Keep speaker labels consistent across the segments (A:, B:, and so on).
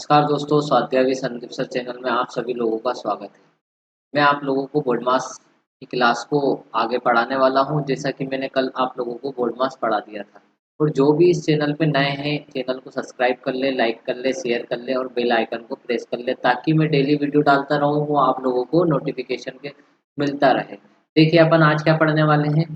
A: नमस्कार दोस्तों, स्वाध्याय संदीप सर चैनल में आप सभी लोगों का स्वागत है। मैं आप लोगों को बोर्ड मास की क्लास को आगे पढ़ाने वाला हूं, जैसा कि मैंने कल आप लोगों को बोर्ड मास पढ़ा दिया था। और जो भी इस चैनल पे नए हैं, चैनल को सब्सक्राइब कर ले, लाइक कर ले, शेयर कर ले और बेल आइकन को प्रेस कर ले, ताकि मैं डेली वीडियो डालता रहूं, वो आप लोगों को नोटिफिकेशन के मिलता रहे। देखिए, अपन आज क्या पढ़ने वाले हैं?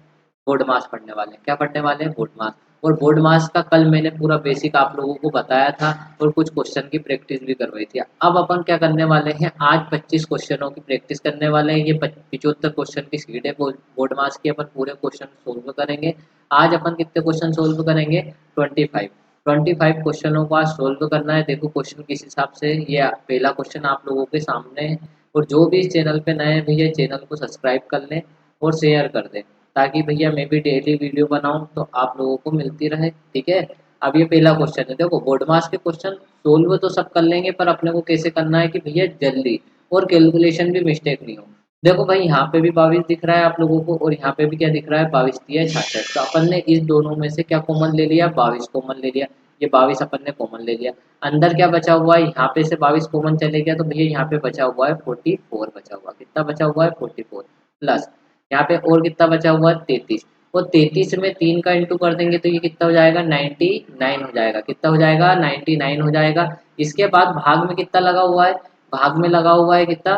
A: बोर्ड मास पढ़ने वाले हैं। क्या पढ़ने वाले हैं? बोर्ड मास। और बोर्ड मास का कल मैंने पूरा बेसिक आप लोगों को बताया था और कुछ क्वेश्चन की प्रैक्टिस भी करवाई थी। अब अपन क्या करने वाले हैं? आज 25 क्वेश्चनों की प्रैक्टिस करने वाले हैं। ये 75 क्वेश्चन की सीट है बोर्ड मास की। अपन पूरे क्वेश्चन सोल्व करेंगे। आज अपन कितने क्वेश्चन सोल्व करेंगे? 25। 25 क्वेश्चनों को आज सोल्व करना है। देखो क्वेश्चन किस हिसाब से, ये पहला क्वेश्चन आप लोगों के सामने है। और जो भी इस चैनल पे नए हैं भैया, चैनल को सब्सक्राइब कर लें और शेयर कर दें, ताकि भैया मैं भी डेली वीडियो बनाऊं तो आप लोगों को मिलती रहे। ठीक है। अब ये पहला क्वेश्चन है। देखो, बोर्ड मास के क्वेश्चन सोल्व तो सब कर लेंगे, पर अपने को कैसे करना है कि भैया जल्दी और कैलकुलेशन भी मिस्टेक नहीं हो। देखो भाई, यहाँ पे भी 22 दिख रहा है आप लोगों को, और यहाँ पे भी क्या दिख रहा है? 22 दिया है 66। तो अपन ने इस दोनों में से क्या कॉमन ले लिया? 22 कॉमन ले लिया। ये 22 अपन ने कॉमन ले लिया। अंदर क्या बचा हुआ है? यहाँ पे से 22 कॉमन चले गया, तो भैया यहाँ पे बचा हुआ है 44 बचा हुआ। कितना बचा हुआ है? 44 प्लस यहाँ पे और कितना बचा हुआ है? 33। और 33 में 3 का इंटू कर देंगे तो ये कितना हो जाएगा? 99 हो जाएगा। कितना हो जाएगा? 99 हो जाएगा। इसके बाद भाग में कितना लगा हुआ है? भाग में लगा हुआ है कितना?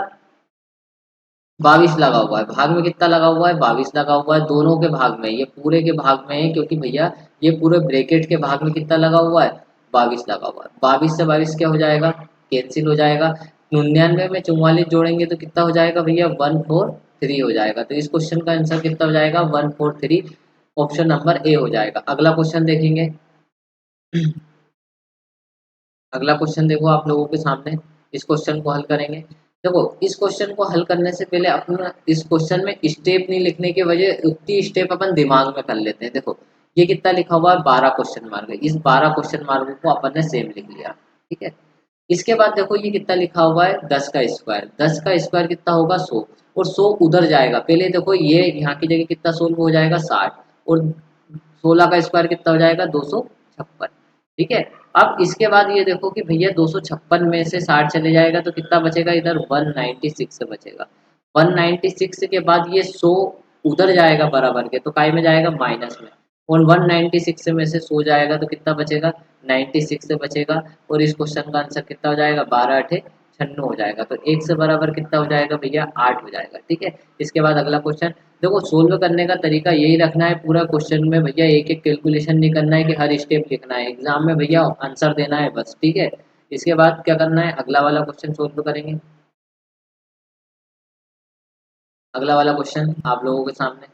A: 22 लगा हुआ है। भाग में कितना लगा हुआ है? 22 लगा हुआ है। दोनों के भाग में, ये पूरे के भाग में है, क्योंकि भैया ये पूरे ब्रैकेट के भाग में कितना लगा हुआ है? 22 लगा हुआ है। 22 से 22 क्या हो जाएगा? कैंसिल हो जाएगा। 99 में 44 जोड़ेंगे तो कितना हो जाएगा भैया? 143 हो जाएगा। तो इस क्वेश्चन का आंसर कितना हो जाएगा? 143। ऑप्शन नंबर ए हो जाएगा। अगला क्वेश्चन देखेंगे। अगला क्वेश्चन देखो आप लोगों के सामने। इस क्वेश्चन को हल करेंगे। देखो, इस क्वेश्चन को हल करने से पहले अपना इस क्वेश्चन में स्टेप नहीं लिखने की वजह, उतनी स्टेप अपन दिमाग में कर लेते हैं। देखो, ये कितना लिखा हुआ है? 12 क्वेश्चन मार्क है। इस 12 क्वेश्चन मार्क को अपन ने सेम लिख लिया। ठीक है। इसके बाद देखो, ये कितना लिखा हुआ है? 10 का स्क्वायर। 10 का स्क्वायर कितना होगा? 100। और 100 उधर जाएगा। पहले देखो, ये यहाँ की जगह कितना सोल्व हो जाएगा? 60। और 16 का स्क्वायर कितना हो जाएगा? 256। ठीक है। अब इसके बाद ये देखो कि भैया 256 में से 60 चले जाएगा तो कितना बचेगा? इधर 196 बचेगा। 196 के बाद ये 100 उधर जाएगा बराबर के, तो काय में जाएगा? माइनस में। और 196 में से 100 जाएगा तो कितना बचेगा? 96 से बचेगा। और इस क्वेश्चन का आंसर कितना हो जाएगा? 12 अठे 96 हो जाएगा। तो 1 से बराबर कितना हो जाएगा भैया? 8 हो जाएगा। ठीक है। इसके बाद अगला क्वेश्चन। देखो, सोल्व करने का तरीका यही रखना है पूरा क्वेश्चन में भैया, एक एक कैलकुलेशन नहीं करना है कि हर स्टेप लिखना है। एग्जाम में भैया आंसर देना है बस। ठीक है। इसके बाद क्या करना है? अगला वाला क्वेश्चन सोल्व करेंगे। अगला वाला क्वेश्चन आप लोगों के सामने।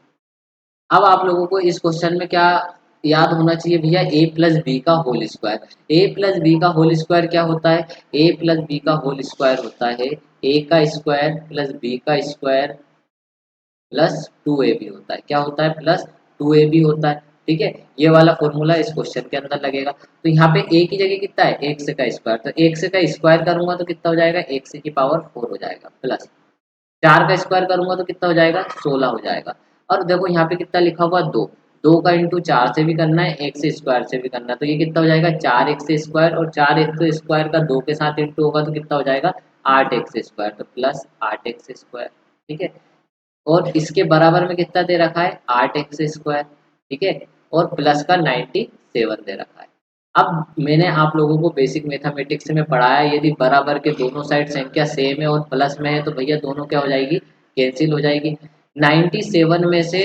A: अब आप लोगों को इस क्वेश्चन में क्या याद होना चाहिए भैया? ए प्लस बी का होल स्क्वायर। ए प्लस बी का होल स्क्वायर क्या होता है? ए प्लस बी का होल स्क्वायर होता है ए का स्क्वायर प्लस बी का स्क्वायर प्लस 2ab होता है। क्या होता है? प्लस 2ab होता है। ठीक है। ये वाला फॉर्मूला इस क्वेश्चन के अंदर लगेगा। तो यहाँ पे a की जगह कितना है? x का स्क्वायर। तो x का स्क्वायर करूंगा तो कितना हो जाएगा? x की पावर 4 हो जाएगा। प्लस 4 का स्क्वायर करूंगा तो कितना हो जाएगा? 16 हो जाएगा। और देखो यहाँ पे कितना लिखा हुआ? 2। 2 का इंटू 4 से भी करना है, एक्स स्क्वायर से भी करना है। तो ये कितना हो जाएगा? 4x square. और 4x स्क्वायर का 2 के साथ इंटू होगा तो कितना हो जाएगा? 8x square. तो प्लस 8x स्क्वायर। ठीक है। और इसके बराबर में कितना दे रखा है? 8x square. ठीक है। और प्लस का 97 दे रखा है। अब मैंने आप लोगों को बेसिक मैथमेटिक्स में पढ़ाया, यदि बराबर के दोनों साइड संख्या सेम है और प्लस में है तो भैया दोनों क्या हो जाएगी? कैंसिल हो जाएगी। 97 में से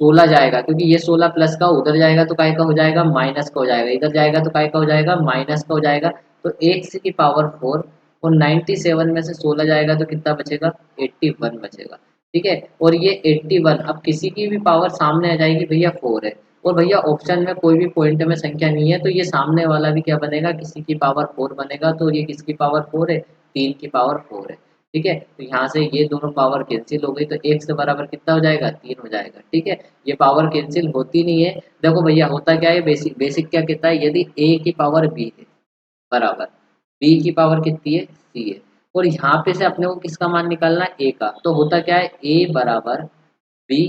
A: 16 जाएगा, क्योंकि ये 16 प्लस का उधर जाएगा तो काय का हो जाएगा? माइनस का हो जाएगा। इधर जाएगा तो काय का हो जाएगा? माइनस का हो जाएगा। तो x की पावर 4। और 97 में से 16 जाएगा तो कितना बचेगा? 81 बचेगा। ठीक है। और ये 81, अब किसी की भी पावर सामने आ जाएगी भैया 4 है। और भैया ऑप्शन में कोई भी पॉइंट में संख्या नहीं है, तो ये सामने वाला भी क्या बनेगा? किसी की पावर 4 बनेगा। तो ये किसकी पावर 4 है? 3 की पावर 4 है। ठीक है। तो यहाँ से ये दोनों पावर कैंसिल हो गई, तो एक से बराबर कितना हो जाएगा? 3 हो जाएगा। ठीक है। ये पावर कैंसिल होती नहीं है। देखो भैया, होता क्या है? बेसिक बेसिक क्या कहता है? यदि a की पावर b है बराबर b की पावर कितनी है? c है। और यहाँ पे से अपने को किसका मान निकालना है? a का। तो होता क्या है? a बराबर b,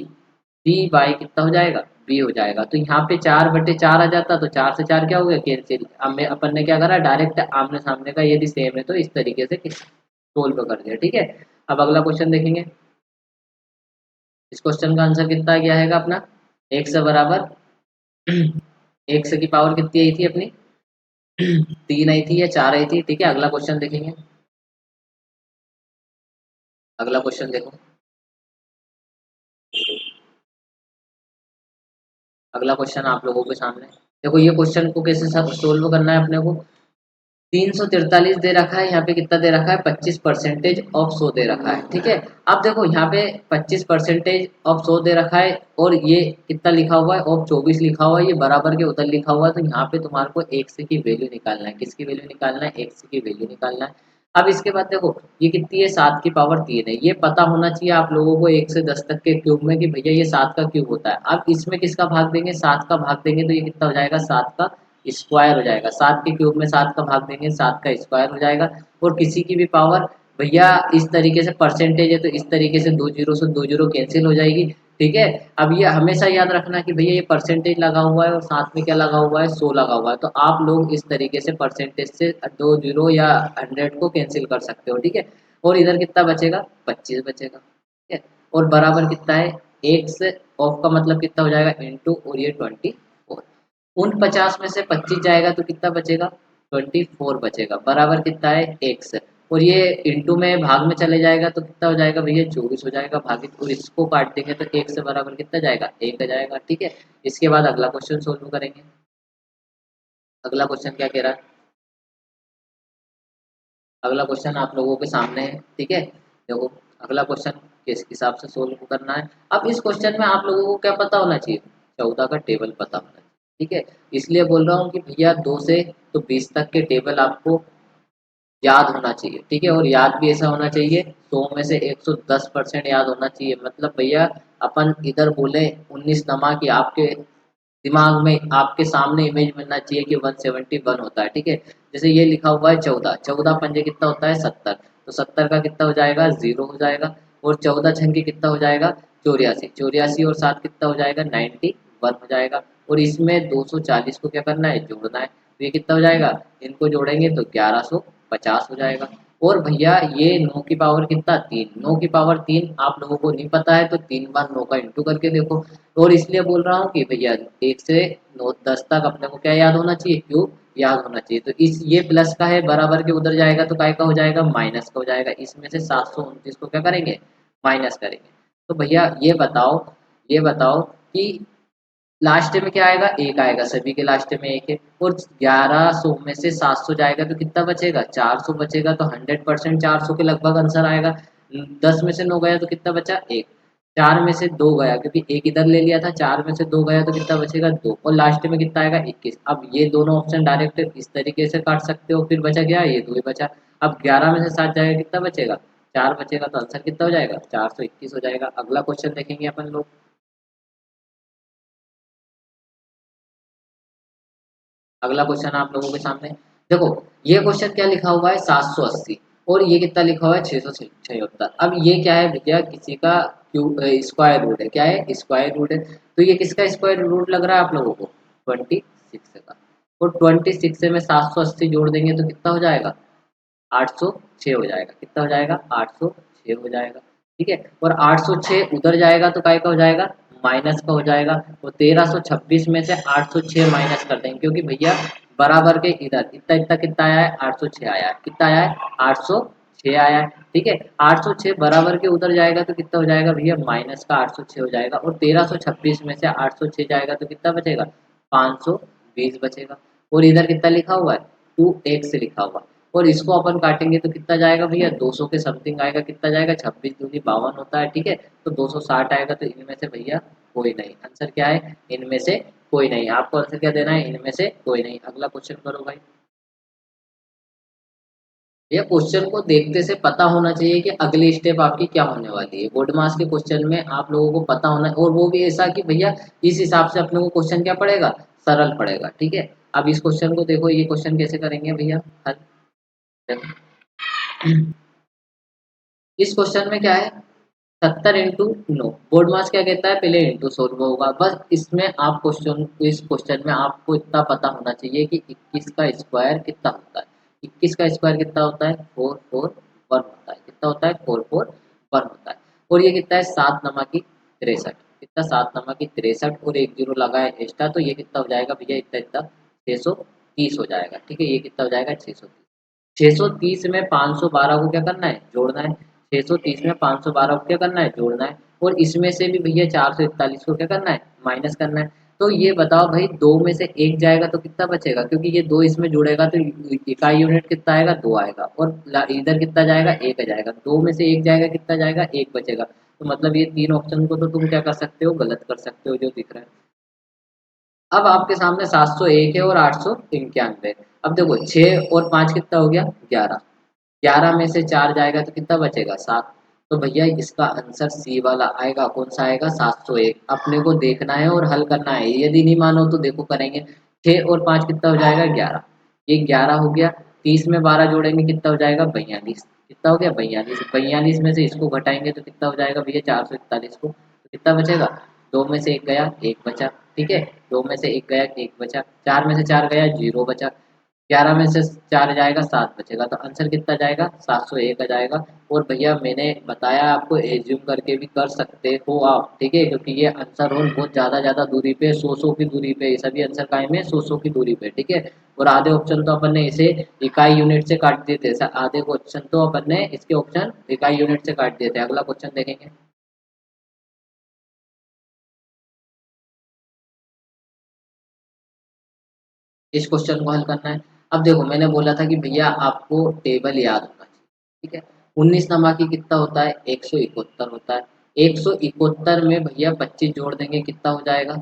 A: c बाई कितना हो जाएगा? बी हो जाएगा। तो यहाँ पे 4/4 आ जाता, तो 4 से 4 क्या हो गया, कैंसिल। अब मैं अपन ने क्या करा, डायरेक्ट आमने सामने का यदि सेम है तो इस तरीके से सोल्व कर दिया। ठीक है, अब अगला क्वेश्चन देखेंगे। इस क्वेश्चन का आंसर कितना क्या है अपना, एक्स बराबर एक्स की पावर कितनी आई थी अपनी 3 आई थी या 4 आई थी। ठीक है, अगला क्वेश्चन देखेंगे। अगला क्वेश्चन देखो, अगला क्वेश्चन आप लोगों के सामने देखो। ये क्वेश्चन को कैसे सोल्व करना है अपने को। 343 दे रखा है, यहाँ पे कितना दे रखा है, 25% ऑफ 100 दे रखा है। ठीक है, अब देखो यहाँ पे 25% ऑफ 100 दे रखा है, और ये कितना लिखा हुआ है, ऑफ 24 लिखा हुआ है, ये बराबर के उधर लिखा हुआ है। तो यहाँ पे तुम्हारे को एक्स की वैल्यू निकालना है। किसकी वैल्यू निकालना है, एक्स की वैल्यू निकालना है। अब इसके बाद देखो, ये कितनी है, 7 की पावर 3 है। ये पता होना चाहिए आप लोगों को 1 से 10 तक के क्यूब में कि भैया ये 7 का क्यूब होता है। अब इसमें किसका भाग देंगे, 7 का भाग देंगे, तो ये कितना हो जाएगा, 7 का स्क्वायर हो जाएगा। 7 के क्यूब में 7 का भाग देंगे, 7 का स्क्वायर हो जाएगा। और किसी की भी पावर भैया इस तरीके से परसेंटेज है, तो इस तरीके से 2 जीरो से 2 जीरो कैंसिल हो जाएगी। ठीक है, अब ये हमेशा याद रखना कि भैया ये परसेंटेज लगा हुआ है और साथ में क्या लगा हुआ है, 100 लगा हुआ है। तो आप लोग इस तरीके से परसेंटेज से 2 जीरो या 100 को कैंसिल कर सकते हो। ठीक है, और इधर कितना बचेगा, 25 बचेगा। ठीक है, और बराबर कितना है, एक्स ऑफ का मतलब कितना हो जाएगा, इंटू, और ये 24। उन 50 में से 25 जाएगा तो कितना बचेगा, 24 बचेगा। बराबर कितना है, एक्स। और ये इंटू में भाग में चले जाएगा तो कितना हो जाएगा भैया, 24 हो जाएगा भागित, और इसको काट देंगे तो एक से बराबर कितना जाएगा, एक आ जाएगा। ठीक है, इसके बाद अगला क्वेश्चन सोल्व करेंगे। अगला क्वेश्चन क्या कह रहा है, अगला क्वेश्चन आप लोगों के सामने है। ठीक है, देखो अगला क्वेश्चन किस हिसाब से सोल्व करना है। अब इस क्वेश्चन में आप लोगों को क्या पता होना चाहिए, 14 का टेबल पता होना चाहिए। ठीक है, इसलिए बोल रहा हूँ कि भैया 2 से तो 20 तक के टेबल आपको याद होना चाहिए। ठीक है, और याद भी ऐसा होना चाहिए, 100 में से 110% याद होना चाहिए। मतलब भैया अपन इधर बोले 19 नमा की आपके दिमाग में, आपके सामने इमेज बनना चाहिए कि 171 होता है। ठीक है, जैसे ये लिखा हुआ है 14, 14 पंजे कितना होता है, 70। तो 70 का कितना हो जाएगा, 0 हो जाएगा। और 14 छंगे कितना हो जाएगा, 84, 84 और 7 कितना हो जाएगा, 91 हो जाएगा। और इसमें 240 को क्या करना है, जोड़ना है। तो ये कितना हो जाएगा, इनको जोड़ेंगे तो 1150 हो जाएगा। और भैया ये 9 की पावर कितना, 3, 9 की पावर 3 आप लोगों को नहीं पता है तो 3 बार 9 का इंटू करके देखो। और इसलिए बोल रहा हूँ कि भैया 1 से 9 10 तक अपने को क्या याद होना चाहिए, क्यूब याद होना चाहिए। तो इस ये प्लस का है, बराबर के उधर जाएगा तो काय का हो जाएगा, माइनस का हो जाएगा। इसमें से 729 को क्या करेंगे, माइनस करेंगे। तो भैया ये बताओ कि लास्ट में क्या आएगा, एक आएगा, सभी के लास्ट में एक है। और 1100 में से 700 जाएगा तो कितना बचेगा, 400 बचेगा। तो 100% 400 के लगभग आंसर आएगा। 10 में से 9 गया तो कितना बचा, एक। 4 में से 2 गया क्योंकि एक इधर ले लिया था, 4 में से 2 गया तो कितना बचेगा, 2। और लास्ट में कितना आएगा, 21। अब ये दोनों ऑप्शन डायरेक्ट इस तरीके से काट सकते हो, फिर बचा गया ये 2 ही बचा। अब 11 में से 7 जाएगा कितना बचेगा, 4 बचेगा। तो आंसर कितना हो जाएगा, 421 हो जाएगा। अगला क्वेश्चन देखेंगे अपन लोग। अगला क्वेश्चन आप लोगों के सामने देखो। ये क्वेश्चन क्या लिखा हुआ है, 780। और ये कितना लिखा हुआ है, 676। अब ये क्या है भैया, किसी का क्यूब स्क्वायर रूट है। क्या है, स्क्वायर रूट है। तो ये किसका स्क्वायर रूट लग रहा है आप लोगों को, 26 का। और 26 से में 780 जोड़ देंगे तो कितना हो जाएगा, 806 हो जाएगा। कितना हो जाएगा, 806 हो जाएगा। ठीक है, और 806 उधर जाएगा तो काय का हो जाएगा, माइनस का हो जाएगा। और 1326 में से 806 माइनस कर देंगे, क्योंकि भैया बराबर के इधर इतना इतना कितना आया है, 806 आया है। कितना आया है, 806 आया है। ठीक है, 806 बराबर के उधर जाएगा तो कितना हो जाएगा भैया, माइनस का 806 हो जाएगा। और 1326 में से 806 जाएगा तो कितना बचेगा, 520 बचेगा। और इधर कितना लिखा हुआ है, 2x लिखा हुआ है। और इसको अपन काटेंगे तो कितना जाएगा भैया, 200 के समथिंग आएगा। कितना जाएगा, 26 दूनी 52 होता है। ठीक है, तो 260 आएगा। तो इनमें से भैया कोई नहीं, आंसर क्या है, इनमें से कोई नहीं। आपको आंसर क्या देना है, इनमें से कोई नहीं। अगला क्वेश्चन करो भाई। ये क्वेश्चन को देखते से पता होना चाहिए कि अगली स्टेप आपकी क्या होने वाली है। बोर्ड मास के क्वेश्चन में आप लोगों को पता होना है, और वो भी ऐसा कि भैया इस हिसाब से अपने को क्वेश्चन क्या पड़ेगा, सरल पड़ेगा। ठीक है, अब इस क्वेश्चन को देखो, ये क्वेश्चन कैसे करेंगे भैया हल। देखो, इस क्वेश्चन में क्या है, 70 × 9 बोर्ड मास क्या कहता है, पहले इंटू 100 होगा। बस इसमें आप क्वेश्चन, इस क्वेश्चन में आपको इतना पता होना चाहिए कि 21 का स्क्वायर कितना होता है। 21 का स्क्वायर कितना होता है, 441 होता है। कितना होता है, 441 होता है। और ये कितना है, 7 नमा की 63। कितना, 7 नमा की 63 और एक जीरो लगा है एक्स्ट्रा, तो ये कितना हो जाएगा भैया, इतना इतना 630 हो जाएगा। ठीक है, ये कितना हो जाएगा, 630 में 512 को क्या करना है, जोड़ना है। 630 में 512 को क्या करना है, जोड़ना है। और इसमें से भी भैया 441 को क्या करना है, माइनस करना है। तो ये बताओ भाई, दो में से एक जाएगा तो कितना बचेगा, क्योंकि ये दो इसमें जुड़ेगा तो इकाई यूनिट कितना आएगा, दो आएगा। और इधर कितना जाएगा, एक जाएगा। दो में से एक जाएगा, कितना जाएगा, एक बचेगा। तो मतलब ये तीन ऑप्शन को तो तुम क्या कर सकते हो, गलत कर सकते हो, जो दिख रहा है। अब आपके सामने 701 है और 891। अब देखो 6 और 5 कितना हो गया, 11। 11 में से 4 जाएगा तो कितना बचेगा, 7। तो भैया इसका आंसर सी वाला आएगा। कौन सा आएगा, 701। अपने को देखना है और हल करना है। यदि नहीं मानो तो देखो करेंगे। 6 और 5 कितना हो जाएगा, 11। ये 11 हो गया। 30 में 12 जोड़ेंगे, कितना हो जाएगा, 42। कितना हो गया, 42। 42 में से इसको घटाएंगे तो कितना हो जाएगा भैया, 441 को। तो कितना बचेगा, दो में से एक गया, एक बचा। ठीक है, दो में से एक गया, एक बचा। चार में से चार गया, जीरो बचा। 11 में से 4 जाएगा, 7 बचेगा। तो आंसर कितना जाएगा, 701 आ जाएगा। और भैया मैंने बताया आपको, एज्यूम करके भी कर सकते हो आप। ठीक है, क्योंकि ये आंसर होल बहुत ज़्यादा दूरी पे, 100 की दूरी पे, ये सभी आंसर कायम है 100 की दूरी पे। ठीक है, और आधे ऑप्शन तो अपन ने इसे इकाई यूनिट से काट दिए थे। आधे क्वेश्चन तो अपन ने इसके ऑप्शन इकाई यूनिट से काट दिए थे। अगला क्वेश्चन देखेंगे। इस क्वेश्चन को हल करना है। अब देखो, मैंने बोला था कि भैया आपको टेबल याद होना चाहिए। ठीक है, 19 नमा की कितना होता है, 171 होता है। 171 में भैया 25 जोड़ देंगे, कितना हो जाएगा,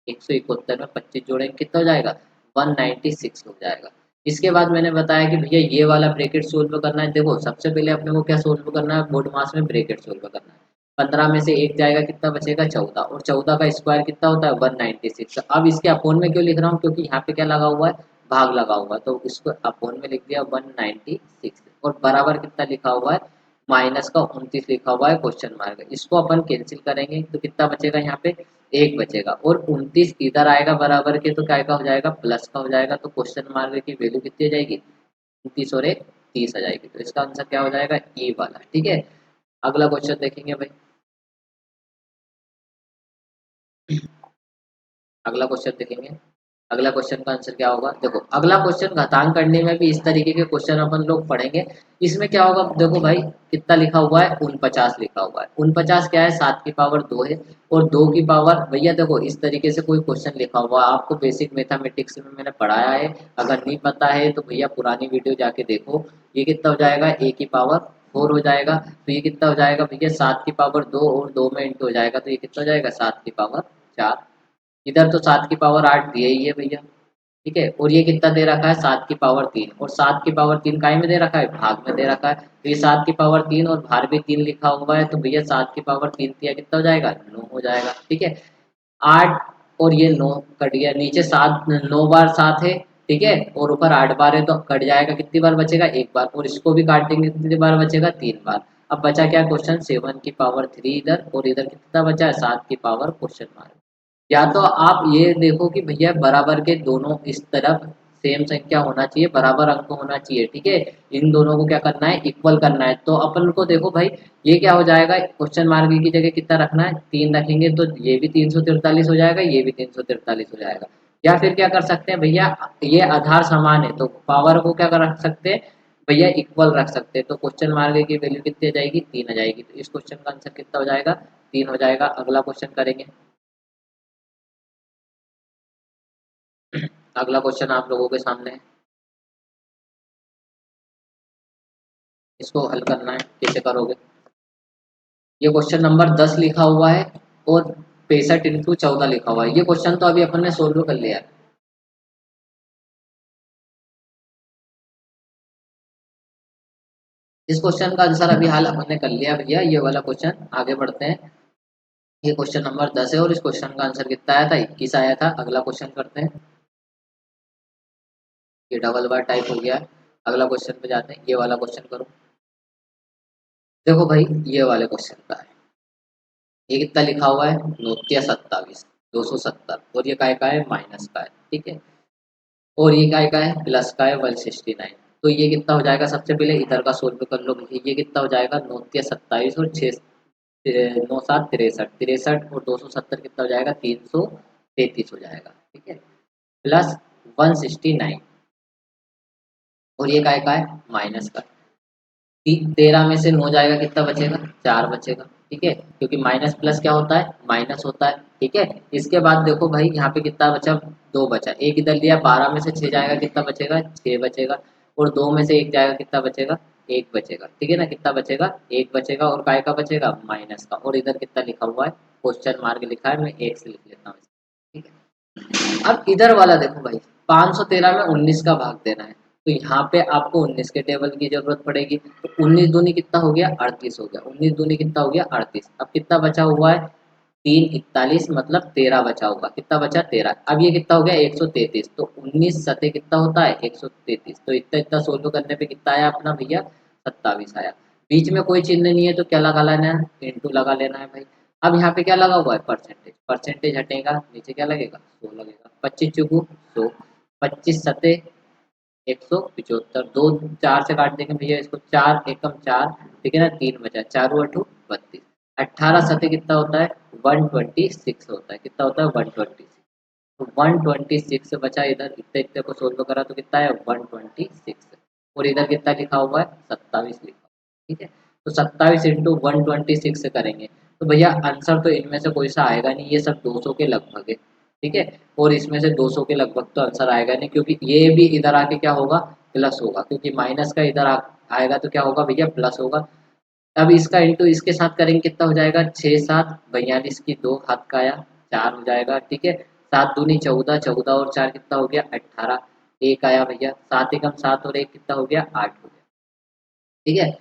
A: 171 में 25 जोड़ेंगे, कितना हो जाएगा, 196 हो जाएगा। इसके बाद मैंने बताया कि भैया ये वाला ब्रैकेट सोल्व करना है। देखो सबसे पहले अपने को क्या सोल्व करना है, बोर्ड मास में ब्रैकेट सोल्व करना है। 15 में से एक जाएगा, कितना बचेगा, 14। और 14 का स्क्वायर कितना होता है, 196। अब इसके अपोन में क्यों लिख रहा हूँ, क्योंकि यहाँ पे क्या लगा हुआ है, भाग लगा हुआ है। तो इसको अपोन में लिख दिया 196। और बराबर कितना लिखा हुआ है, माइनस का 29 लिखा हुआ है, क्वेश्चन मार्क। इसको अपन कैंसिल करेंगे तो कितना बचेगा, यहाँ पे एक बचेगा। और 29 इधर आएगा बराबर के, तो क्या का हो जाएगा, प्लस का हो जाएगा। तो क्वेश्चन मार्क की वैल्यू कितनी आ जाएगी, 29 और एक 30 आ जाएगी। तो इसका आंसर क्या हो जाएगा, ई वाला। ठीक है, अगला क्वेश्चन देखेंगे भाई। अगला क्वेश्चन देखेंगे। अगला क्वेश्चन का आंसर क्या होगा, देखो अगला क्वेश्चन घातांक करने में भी इस तरीके के क्वेश्चन अपन लोग पढ़ेंगे। इसमें क्या होगा, देखो भाई कितना लिखा हुआ है, 49 लिखा हुआ है। 49 क्या है, 7 की पावर 2 है। और 2 की पावर, भैया देखो इस तरीके से कोई क्वेश्चन लिखा हुआ है, आपको बेसिक मैथमेटिक्स में मैंने पढ़ाया है। अगर नहीं पता है तो भैया पुरानी वीडियो जाके देखो। ये कितना हो जाएगा, ए की पावर 4 हो जाएगा। तो ये कितना हो जाएगा भैया, 7 की पावर 2 और 2 में इंटू हो जाएगा। तो ये कितना हो जाएगा, 7 की पावर 4। इधर तो 7 की पावर 8 दिया ही है भैया। ठीक है, और ये कितना दे रखा है, 7 की पावर 3। और 7 की पावर 3 काय में दे रखा है, भाग में दे रखा है। तो ये 7 की पावर 3 और भार भी 3 लिखा हुआ है। तो भैया 7 की पावर 3 दिया, कितना हो जाएगा, 9 हो जाएगा। ठीक है, 8 और ये 9 कट गया, नीचे 7, 9 बार 7 है। ठीक है, और ऊपर 8 बार है, तो कट जाएगा, कितनी बार बचेगा, एक बार। और इसको भी काट देंगे, कितनी बार बचेगा, 3 बार। अब बचा क्या क्वेश्चन, 7 की पावर 3 इधर, और इधर कितना बचा है, 7 की पावर क्वेश्चन मार्क। या तो आप ये देखो कि भैया बराबर के दोनों इस तरफ सेम संख्या होना चाहिए, बराबर अंक होना चाहिए। ठीक है, इन दोनों को क्या करना है, इक्वल करना है। तो अपन को देखो भाई, ये क्या हो जाएगा, क्वेश्चन मार्क की जगह कितना रखना है, 3 रखेंगे तो ये भी 343 हो जाएगा, ये भी 343 हो जाएगा। या फिर क्या कर सकते हैं भैया, ये आधार समान है तो पावर को क्या कर रख सकते हैं भैया, इक्वल रख सकते हैं। तो क्वेश्चन मार्क की वैल्यू कितनी आ जाएगी, 3 आ जाएगी। तो इस क्वेश्चन का आंसर कितना हो जाएगा, 3 हो जाएगा। अगला क्वेश्चन करेंगे। अगला क्वेश्चन आप लोगों के सामने है, इसको हल करना है, कैसे करोगे। ये क्वेश्चन नंबर 10 लिखा हुआ है और 65 × 14 लिखा हुआ है। ये क्वेश्चन तो अभी अपन ने सोल्व कर लिया है। इस क्वेश्चन का आंसर अभी हाल अपन ने कर लिया भैया, ये वाला क्वेश्चन। आगे बढ़ते हैं। ये क्वेश्चन नंबर 10 है और इस क्वेश्चन का आंसर कितना आया था, 21 आया था। अगला क्वेश्चन करते हैं। ये डबल बार टाइप हो गया है। अगला क्वेश्चन पे जाते हैं, ये वाला क्वेश्चन करो। देखो भाई, ये वाले क्वेश्चन का है। ये कितना लिखा हुआ है, 9 या 27, 270, और ये काय का है, माइनस का है, ठीक है। और ये काय का है, प्लस का है, 169। तो ये कितना हो जाएगा, सबसे पहले इधर का सोल्व कर लो, ये कितना हो जाएगा, 9 या 27 और 6 9 7 63, 63 और 270 कितना हो जाएगा, 333 हो जाएगा, ठीक है। प्लस 169, और ये काय का है, माइनस का। 13 में से 9 जाएगा, कितना बचेगा, 4 बचेगा, ठीक है, क्योंकि माइनस प्लस क्या होता है, माइनस होता है, ठीक है। इसके बाद देखो भाई यहाँ पे कितना बचा, 2 बचा, एक इधर लिया, 12 में से 6 जाएगा, कितना बचेगा, 6 बचेगा, और 2 में से 1 जाएगा, कितना बचेगा, 1 बचेगा, ठीक है ना, कितना बचेगा, 1 बचेगा, और काय का बचेगा, माइनस का। और इधर कितना लिखा हुआ है, क्वेश्चन मार्क लिखा है, मैं 1 से लिख लेता हूँ, ठीक है। अब इधर वाला देखो भाई, 513 में 19 का भाग देना है, तो यहाँ पे आपको 19 के टेबल की जरूरत पड़ेगी। तो 19 दूनी कितना हो गया, 38 हो गया, 19 दूनी कितना हो गया, 38। अब कितना बचा हुआ है, 3 41, मतलब 13 बचा होगा, कितना बचा, 13। अब ये कितना हो गया, 133, तो 19 सतह कितना होता है, 133। तो इतना इतना सोल्व करने पे कितना आया अपना भैया, 27 आया। बीच में कोई चिन्ह नहीं है तो क्या लगा लेना है, इंटू लगा लेना है भाई। अब यहाँ पे क्या लगा हुआ है, परसेंटेज, परसेंटेज हटेगा, नीचे क्या लगेगा, 100 लगेगा, 25 चुकू 100, 25 सतह 175, दो 4 से काट देंगे भैया इसको, 4 एकम 4, ठीक है ना, 3 बचा, 4 अठू 32, 18 सतह कितना होता है, 126 होता है, कितना होता है, 126। तो 126 बचा, इधर इतने इतने को सोल्व करा तो कितना है, 126, और इधर कितना लिखा हुआ है, 27 लिखा हुआ है, ठीक है। तो 27 इंटू 126 करेंगे तो भैया आंसर तो इनमें से कोई सा आएगा नहीं, ये सब 200 के लगभग है, ठीक है। और इसमें से 200 के लगभग तो आंसर आएगा नहीं, क्योंकि ये भी इधर आके क्या होगा, प्लस होगा, क्योंकि माइनस का इधर आएगा तो क्या होगा भैया, प्लस होगा। अब इसका इंटू इसके साथ करेंगे, कितना हो जाएगा, 6 7 42 की 2 हाथ का आया, 4 हो जाएगा, ठीक है। 7 दूनी 14, 14 और 4 कितना हो गया, 18, एक आया भैया, 7 एकम 7 और 1 कितना हो गया, 8 हो गया, ठीक है।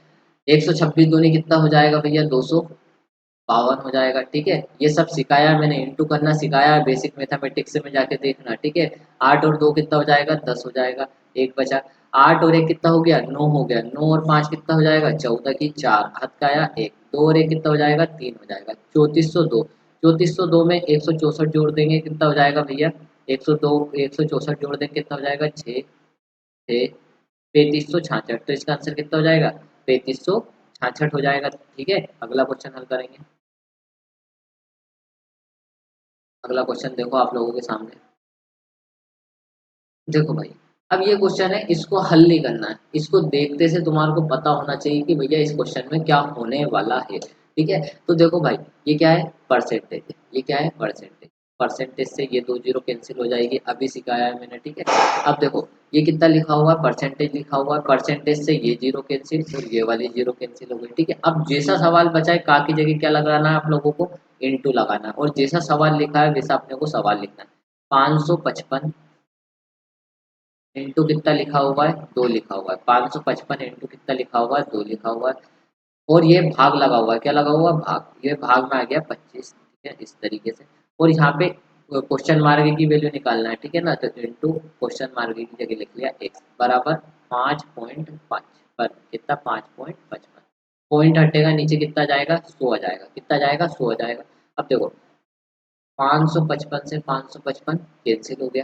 A: 126 दूनी कितना हो जाएगा भैया, 252 हो जाएगा, ठीक है। ये सब सिखाया है मैंने, इंटू करना सिखाया है, बेसिक मैथमेटिक्स से में जाके देखना, ठीक है। 8 और 2 कितना हो जाएगा, 10 हो जाएगा, एक बचा। 8 और 1 कितना हो गया, 9 हो गया, 9 और 5 कितना हो जाएगा, 14 की 4 हाथ का आया, एक, 2 और 1 कितना हो जाएगा, 3 हो जाएगा, 3402। 3402 में 164 जोड़ देंगे, कितना हो जाएगा भैया, 102, 164 जोड़ देंगे, कितना हो जाएगा, 6 6 3566। तो इसका आंसर कितना हो जाएगा, 3566 हो जाएगा, ठीक है। अगला क्वेश्चन हल करेंगे। अगला क्वेश्चन देखो आप लोगों के सामने, देखो भाई, अब ये क्वेश्चन है, इसको हल नहीं करना है, इसको देखते से तुम्हारे को पता होना चाहिए कि भैया इस क्वेश्चन में क्या होने वाला है, ठीक है। तो देखो भाई, ये क्या है, परसेंटेज है, ये क्या है, परसेंटेज। परसेंटेज से ये 2 जीरो कैंसिल हो जाएगी, अभी सिखाया है मैंने, ठीक है। अब देखो ये कितना लिखा हुआ है, परसेंटेज लिखा हुआ है, परसेंटेज से ये जीरो कैंसिल और ये वाली जीरो कैंसिल हो गई, ठीक है। अब जैसा सवाल बचा है, का की जगह क्या लगाना है आप लोगों को, इंटू लगाना है, और जैसा सवाल लिखा है वैसा अपने को सवाल लिखना है। 555 इंटू कितना लिखा हुआ है, 2 लिखा हुआ है, 555 इंटू कितना लिखा हुआ है, 2 लिखा हुआ है, और ये भाग लगा हुआ है, क्या लगा हुआ है, भाग, ये भाग में आ गया 25, ठीक है, इस तरीके से। और यहाँ पे क्वेश्चन मार्क की वैल्यू निकालना है, ठीक है ना, तो इंटू क्वेश्चन मार्क की जगह लिख लिया x बराबर 5.5 पर, कितना, 5.55, पॉइंट हटेगा, नीचे कितना जाएगा, 100 आ जाएगा, कितना जाएगा, 100 आ जाएगा। अब देखो 555 से 555 कैंसिल हो गया,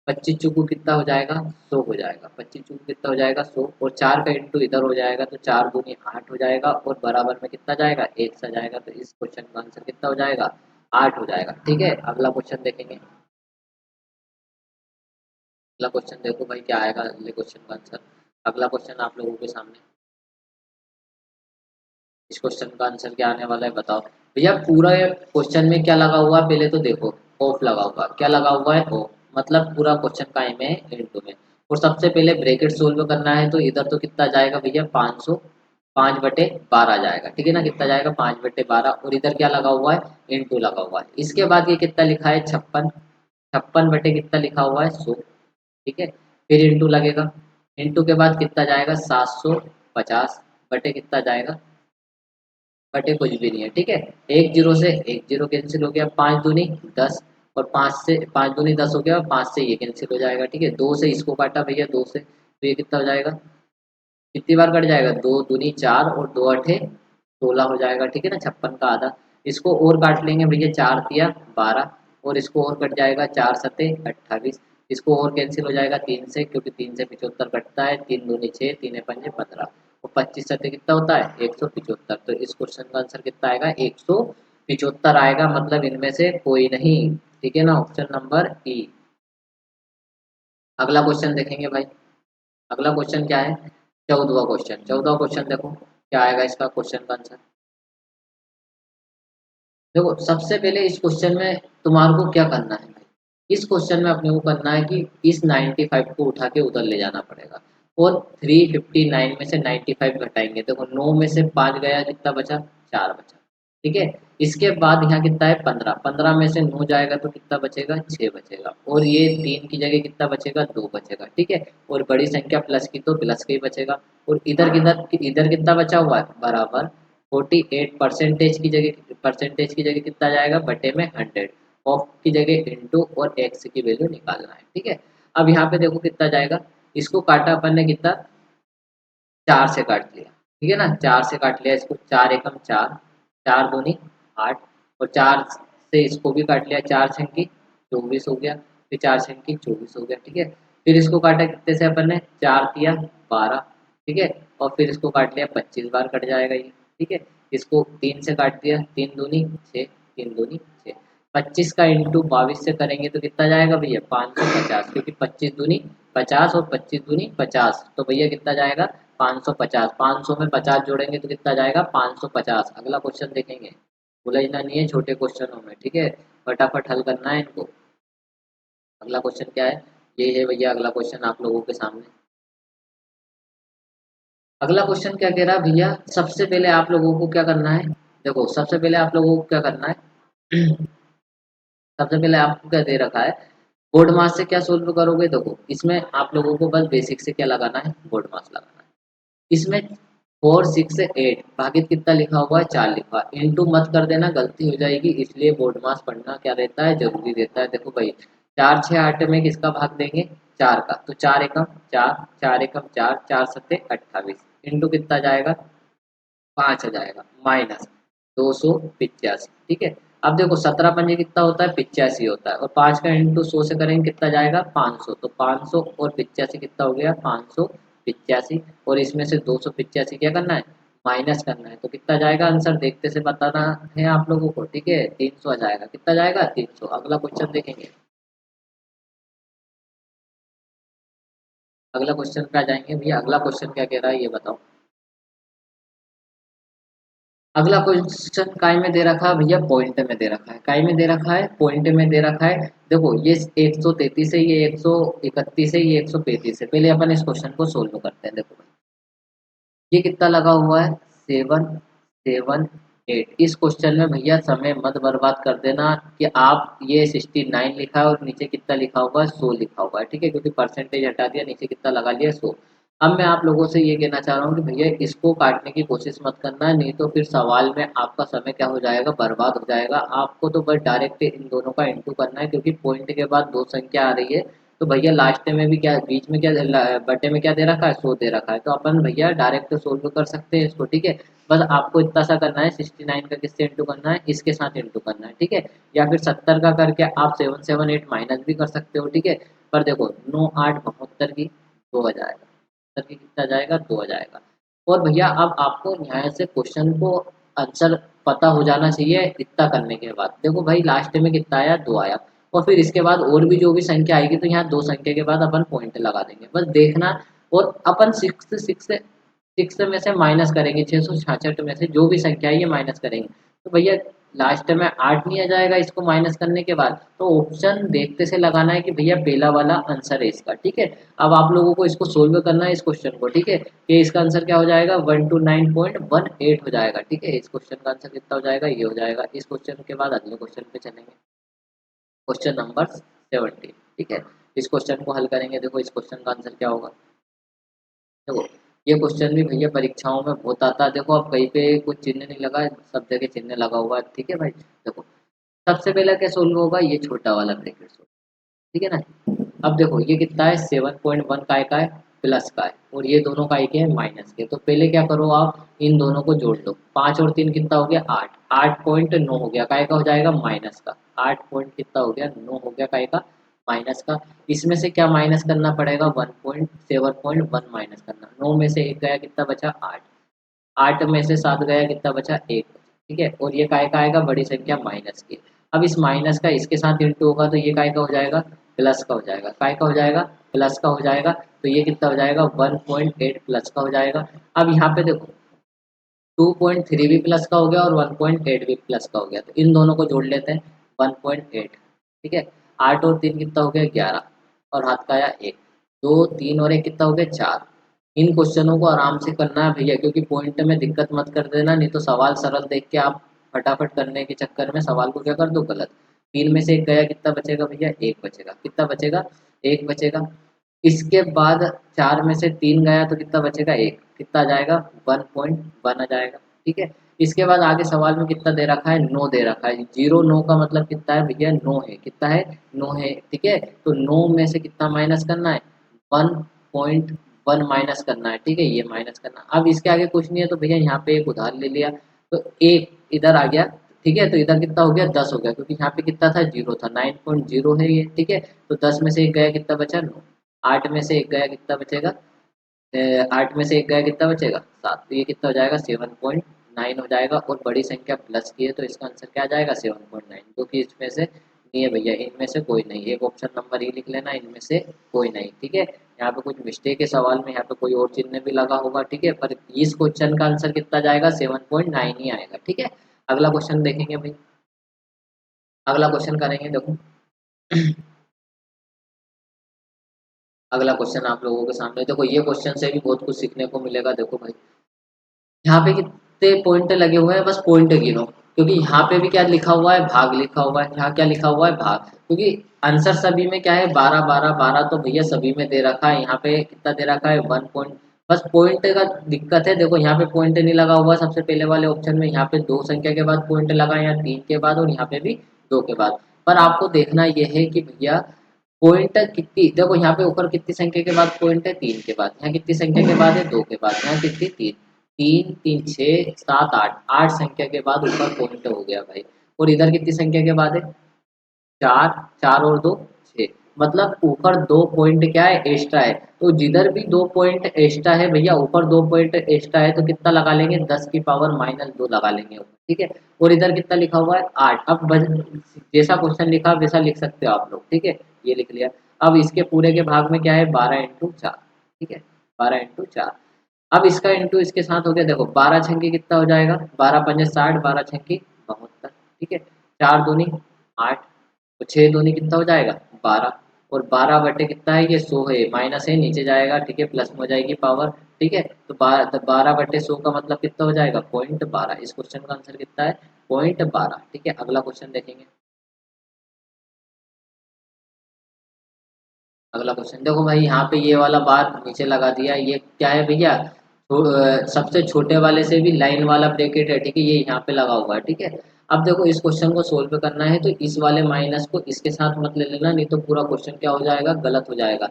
A: 25 चुकू कितना हो जाएगा, 100 हो जाएगा, 25 चुकू कितना हो जाएगा, 100, और 4 का इंटू इधर हो जाएगा, तो 4 दूनी 8 हो जाएगा, और बराबर में कितना जाएगा, 1 सा जाएगा, तो इस क्वेश्चन का आंसर कितना हो जाएगा, 8 हो जाएगा, ठीक है। अगला क्वेश्चन देखेंगे। अगला क्वेश्चन देखो भाई क्या आएगा, अगले क्वेश्चन का आंसर। अगला क्वेश्चन आप लोगों के सामने, इस क्वेश्चन का आंसर क्या आने वाला है बताओ भैया। पूरा क्वेश्चन में क्या लगा हुआ है, पहले तो देखो, ऑफ लगा हुआ है, क्या लगा हुआ है, ऑफ, मतलब पूरा क्वेश्चन का में है इंटू में। और सबसे पहले ब्रैकेट सोल्व करना है, तो इधर तो कितना जाएगा भैया, 500, 5/12 जाएगा, ठीक है ना, कितना जाएगा, 5/12, और इधर क्या लगा हुआ है, इंटू लगा हुआ है। इसके बाद ये कितना लिखा है, 56, 56 बटे कितना लिखा हुआ है, 100, ठीक है। फिर इंटू लगेगा, इंटू के बाद कितना जाएगा, 750 बटे कितना जाएगा, बटे कुछ भी नहीं है, ठीक है। एक जीरो से एक जीरो कैंसिल हो गया, 5 दूनी 10, और 5 से 5 दूनी 10 हो गया, और 5 से ये कैंसिल हो जाएगा, ठीक है। 2 से इसको काटा भैया, 2 से, तो ये कितना हो जाएगा, कितनी बार कट जाएगा, 2 दूनी 4 और 2 अठे 16 हो जाएगा, ठीक है ना, 56 का आधा। इसको और काट लेंगे भैया, 4 तिया 12, और इसको और कट जाएगा 4 सते 28, इसको और कैंसिल हो जाएगा 3 से, क्योंकि 3 से 75 कटता है, 3 दूनी 6, 3 पंजे 15, और 25 सते कितना होता है 175। तो इस क्वेश्चन का आंसर कितना आएगा 175 आएगा, मतलब इनमें से कोई नहीं। ठीक है ना, ऑप्शन नंबर ई। अगला क्वेश्चन देखेंगे भाई। अगला क्वेश्चन क्या है, 14वां क्वेश्चन। 14वां क्वेश्चन देखो क्या आएगा इसका क्वेश्चन का आंसर। देखो सबसे पहले इस क्वेश्चन में तुम्हारे को क्या करना है भाई, इस क्वेश्चन में अपने को करना है कि इस 95 को उठा के उधर ले जाना पड़ेगा, और 359 में से 95 घटाएंगे। देखो 9 में से 5 गया, कितना बचा 4 बचा। ठीक है, इसके बाद यहाँ कितना है 15, 15 में से 9 जाएगा तो कितना बचेगा 6 बचेगा, और ये 3 की जगह कितना बचेगा 2 बचेगा। ठीक है, और बड़ी संख्या प्लस की तो प्लस का ही बचेगा, और इधर किधर इधर कितना बचा हुआ है बराबर 48, परसेंटेज की जगह कितना जाएगा बटे में 100, ऑफ की जगह इंटू, और एक्स की वैल्यू निकालना है। ठीक है, अब यहाँ पे देखो कितना जाएगा, इसको काटा अपन ने कितना 4 से काट लिया। ठीक है ना, 4 से काट लिया इसको, 4 एकम 4, 4 दूनी 8, और 4 से इसको भी काट लिया, 4 छंकी 24 हो गया, फिर 4 छंकी 24 हो गया। ठीक है, फिर इसको काटा कितने से अपन ने 4 तिया 12। ठीक है, और फिर इसको काट लिया 25 बार कट जाएगा ये। ठीक है, इसको 3 से काट दिया, 3 दूनी 6, 3 दूनी 6, 25 का इंटू 22 से करेंगे तो कितना जाएगा भैया 550, क्योंकि 25 दूनी 50 और 25 दूनी 50, तो भैया कितना जाएगा 550। 500 में 50 जोड़ेंगे तो कितना जाएगा 550। अगला क्वेश्चन देखेंगे, उलझना नहीं है छोटे क्वेश्चनों में। ठीक है, फटाफट हल करना है इनको। अगला क्वेश्चन क्या है, ये है भैया अगला क्वेश्चन आप लोगों के सामने। अगला क्वेश्चन क्या कह रहा है भैया, सबसे पहले आप लोगों को क्या करना है, देखो सबसे पहले आप लोगों को क्या करना है सबसे पहले आपको क्या दे रखा है, बोर्ड मास से क्या सोल्व करोगे। देखो इसमें आप लोगों को बस बेसिक से क्या लगाना है, बोर्ड मास लगाना है। इसमें 4 6 से 8 भागित कितना लिखा हुआ है 4 लिखा है, इंटू मत कर देना गलती हो जाएगी, इसलिए बोर्ड मास पढ़ना क्या रहता है जरूरी रहता है। देखो भाई 4 6 8 में किसका भाग देंगे 4 का, तो 4 एकम 4, 4 एकम 4, 4 सत्ते 28, इंटू कितना जाएगा 5 आ जाएगा, माइनस 285। ठीक है, अब देखो 17 पंजे कितना होता है 85 होता है, और 5 का इंटू 100 से करेंगे कितना जाएगा 500, तो 500 और 85 कितना हो गया 585, और इसमें से 285 क्या करना है माइनस करना है, तो कितना जाएगा आंसर देखते से बताना है आप लोगों को। ठीक है, 300 आ जाएगा, कितना जाएगा 300। अगला क्वेश्चन देखेंगे, अगला क्वेश्चन पे आ जाएंगे भैया। अगला क्वेश्चन क्या कह रहा है ये बताओ। अगला क्वेश्चन काय में दे रखा है भैया, पॉइंट में दे रखा है, काय में दे रखा है पॉइंट में दे रखा है। देखो ये 133 है, ये 131 है, ये 135 है। पहले अपन इस क्वेश्चन को सोल्व करते हैं। देखो ये कितना लगा हुआ है 778। इस क्वेश्चन में भैया समय मत बर्बाद कर देना कि आप ये 69 लिखा है और नीचे कितना लिखा हुआ है 100 लिखा हुआ है। ठीक है, क्योंकि परसेंटेज हटा दिया, नीचे कितना लगा लिया 100। अब मैं आप लोगों से ये कहना चाह रहा हूँ कि भैया इसको काटने की कोशिश मत करना है, नहीं तो फिर सवाल में आपका समय क्या हो जाएगा बर्बाद हो जाएगा। आपको तो बस डायरेक्ट इन दोनों का इंटू करना है, क्योंकि पॉइंट के बाद दो संख्या आ रही है, तो भैया लास्ट में भी क्या बीच में क्या बटे में क्या दे रखा है 100 दे रखा है, तो अपन भैया डायरेक्ट सोल्व कर सकते हैं इसको। ठीक है, बस आपको इतना सा करना है 69 का किससे इंटू करना है, इसके साथ इंटू करना है। ठीक है, या फिर 70 का करके आप 778 माइनस भी कर सकते हो। ठीक है, पर देखो 9 8 72 की 2 आ जाएगा, 72 की कितना जाएगा 2 आ जाएगा। और भैया अब आपको न्याय से क्वेश्चन को आंसर पता हो जाना चाहिए इतना करने के बाद। देखो भाई लास्ट में कितना आया 2 आया, और फिर इसके बाद और भी जो भी संख्या आएगी तो यहाँ दो संख्या के बाद अपन पॉइंट लगा देंगे, बस देखना। और अपन सिक्स में से माइनस करेंगे, 666 में से जो भी संख्या है ये माइनस करेंगे, तो भैया लास्ट में 8 नहीं आ जाएगा इसको माइनस करने के बाद। तो ऑप्शन देखते से लगाना है कि भैया पहला वाला आंसर है इसका। ठीक है, अब आप लोगों को इसको सोल्व करना है इस क्वेश्चन को। ठीक है, कि इसका आंसर क्या हो जाएगा 129.18 हो जाएगा। ठीक है, इस क्वेश्चन का आंसर कितना हो जाएगा ये हो जाएगा। इस क्वेश्चन के बाद अगले क्वेश्चन पे चलेंगे, क्वेश्चन नंबर 17। ठीक है, इस क्वेश्चन को हल करेंगे। देखो इस क्वेश्चन का आंसर क्या होगा। देखो ये क्वेश्चन भी भैया परीक्षाओं में बहुत आता है। देखो अब कहीं पे कुछ चिन्ह नहीं लगा है, सब जगह चिन्ह लगा हुआ है। ठीक है भाई, देखो सबसे पहले क्या सोल्व होगा ये छोटा वाला ब्रैकेट सोल्व। ठीक है ना, अब देखो ये कितना है 7.1 का है प्लस का है और ये दोनों का एक है माइनस के। तो पहले क्या करो आप इन दोनों को जोड़ लो। 5 और 3 कितना हो गया 8, 8.9 हो गया काय का हो जाएगा माइनस का। 8 पॉइंट कितना हो गया 9 हो गया काय का माइनस का। इसमें से क्या माइनस करना पड़ेगा 1.7.1 माइनस करना। 9 में से 1 गया कितना बचा 8, 8 में से 7 गया कितना बचा 1। ठीक है और ये काय का आएगा बड़ी संख्या माइनस की। अब इस माइनस का इसके साथ इंटू होगा तो ये काय का हो जाएगा प्लस का हो जाएगा। काय का हो जाएगा प्लस का हो जाएगा। तो ये कितना हो जाएगा 1.8 प्लस का हो जाएगा। अब यहाँ पे देखो 2.3 भी प्लस का हो गया और 1.8 भी प्लस का हो गया। तो इन दोनों को जोड़ लेते हैं 1.8। ठीक है 8 और 3 कितना हो गया 11 और हाथ का आया 1। 2 3 और 1 कितना हो गया 4। इन क्वेश्चनों को आराम से करना है भैया क्योंकि पॉइंट में दिक्कत मत कर देना, नहीं तो सवाल सरल देख के आप फटाफट करने के चक्कर में सवाल को क्या कर दो गलत। 3 में से 1 गया कितना बचेगा भैया 1 बचेगा। कितना बचेगा 1 बचेगा। इसके बाद 4 में से 3 गया तो कितना बचेगा 1। कितना आ जाएगा 1.1 आ जाएगा। ठीक है इसके बाद आगे सवाल में कितना दे रखा है 9 दे रखा है। 0 9 का मतलब कितना है भैया 9 है। कितना है 9 है। ठीक है तो 9 में से कितना माइनस करना है 1.1 माइनस करना है। ठीक है ये माइनस करना। अब इसके आगे कुछ नहीं है तो भैया यहाँ पे एक उधार ले लिया तो एक इधर आ गया। ठीक है तो इधर कितना हो गया 10 हो गया क्योंकि यहाँ पे कितना था 0 था 9.0 है ये। ठीक है तो 10 में से 1 गया कितना बचा 9। 8 में से 1 गया कितना बचेगा 8 में से 1 गया कितना बचेगा 7। तो ये कितना हो जाएगा 7.9 हो जाएगा और बड़ी संख्या प्लस की है तो इसका आंसर क्या आ जाएगा 7.9 जो कि इसमें से नहीं है भैया, इनमें से कोई नहीं। एक ऑप्शन नंबर ही लिख लेना इनमें से कोई नहीं। ठीक है यहाँ पे कुछ मिस्टेक है सवाल में, यहाँ पे कोई और चिन्ह भी लगा होगा। ठीक है पर इस क्वेश्चन का आंसर कितना जाएगा 7.9 ही आएगा। ठीक है अगला क्वेश्चन देखेंगे भाई। अगला क्वेश्चन करेंगे देखो। अगला क्वेश्चन आप लोगों के सामने देखो, ये क्वेश्चन से भी बहुत कुछ सीखने को मिलेगा। देखो भाई यहाँ पे कितने पॉइंट लगे हुए हैं बस पॉइंट गिनो क्योंकि यहाँ पे भी क्या लिखा हुआ है भाग लिखा हुआ है। यहाँ क्या लिखा हुआ है भाग क्योंकि आंसर सभी में क्या है 12 12 12 तो भैया सभी में दे रखा है। यहाँ पे कितना दे रखा है 1 पॉइंट। बस पॉइंट का दिक्कत है देखो यहाँ पे पॉइंट नहीं लगा हुआ सबसे पहले वाले ऑप्शन में। यहाँ पे 2 संख्या के बाद पॉइंट लगा है, यहाँ 3 के बाद और यहाँ पे भी 2 के बाद। पर आपको देखना यह है कि भैया पॉइंट कितनी देखो यहाँ पे ऊपर कितनी संख्या के बाद पॉइंट है 3 के बाद, यहाँ कितनी संख्या के बाद है 2 के बाद, यहाँ कितनी 3 3 3 6 7 8 8 संख्या के बाद ऊपर पॉइंट हो गया भाई। और इधर कितनी संख्या के बाद है 4 4 और 2 6 मतलब ऊपर 2 पॉइंट क्या है एक्स्ट्रा है। तो जिधर भी 2 पॉइंट एक्स्ट्रा है भैया ऊपर 2 पॉइंट एक्स्ट्रा है तो कितना लगा लेंगे 10 की पावर -2 लगा लेंगे ऊपर। ठीक है और इधर कितना लिखा हुआ है 8। अब जैसा क्वेश्चन लिखा वैसा लिख सकते हो आप लोग। ठीक है ये लिख लिया। अब इसके पूरे के भाग में क्या है 12 × 4। ठीक है 12 × 4। अब इसका इंटू इसके साथ हो गया देखो 12 छंकी कितना हो जाएगा 12 पंजे 60 12 छंकी 72। ठीक है 4 दूनी 8 तो 6 दूनी कितना हो जाएगा 12 और 12 बटे कितना है ये 100 है माइनस है नीचे जाएगा। ठीक है प्लस में हो जाएगी पावर। ठीक है तो 12 बटे 100 का मतलब कितना हो जाएगा 0.12। इस क्वेश्चन का आंसर कितना है 0.12। ठीक है अगला क्वेश्चन देखेंगे। अगला क्वेश्चन देखो भाई यहाँ पे ये वाला बार नीचे लगा दिया। ये क्या है भैया सबसे छोटे वाले से भी लाइन वाला ब्रैकेट है। ठीक है ये यहाँ पे लगा हुआ है। ठीक है अब देखो इस क्वेश्चन को सोल्व करना है तो इस वाले माइनस को इसके साथ मत ले लेना, नहीं तो पूरा क्वेश्चन क्या हो जाएगा गलत हो जाएगा।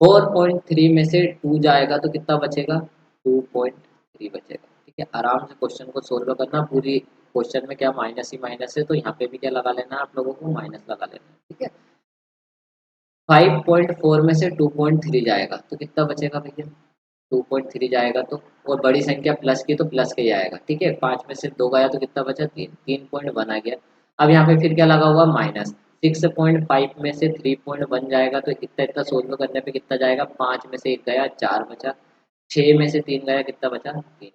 A: 4.3 में से 2 जाएगा तो कितना बचेगा 2.3 बचेगा। ठीक है आराम से क्वेश्चन को सोल्व करना। पूरी क्वेश्चन में क्या माइनस ही माइनस है तो यहाँ पे भी क्या लगा लेना है आप लोगों को माइनस लगा लेना है। ठीक है 5.4 में से 2.3 जाएगा तो कितना बचेगा भैया 2.3 जाएगा तो। और बड़ी संख्या प्लस की तो प्लस के ही आएगा। ठीक है 5 में से 2 गया तो कितना बचा 3 3.1 आ गया। अब यहाँ पे फिर क्या लगा हुआ माइनस 6.5 में से 3.1 जाएगा तो इतना इतना सोल्व करने पे कितना जाएगा 5 में से 1 गया 4 बचा। 6 में से 3 गया कितना बचा 3।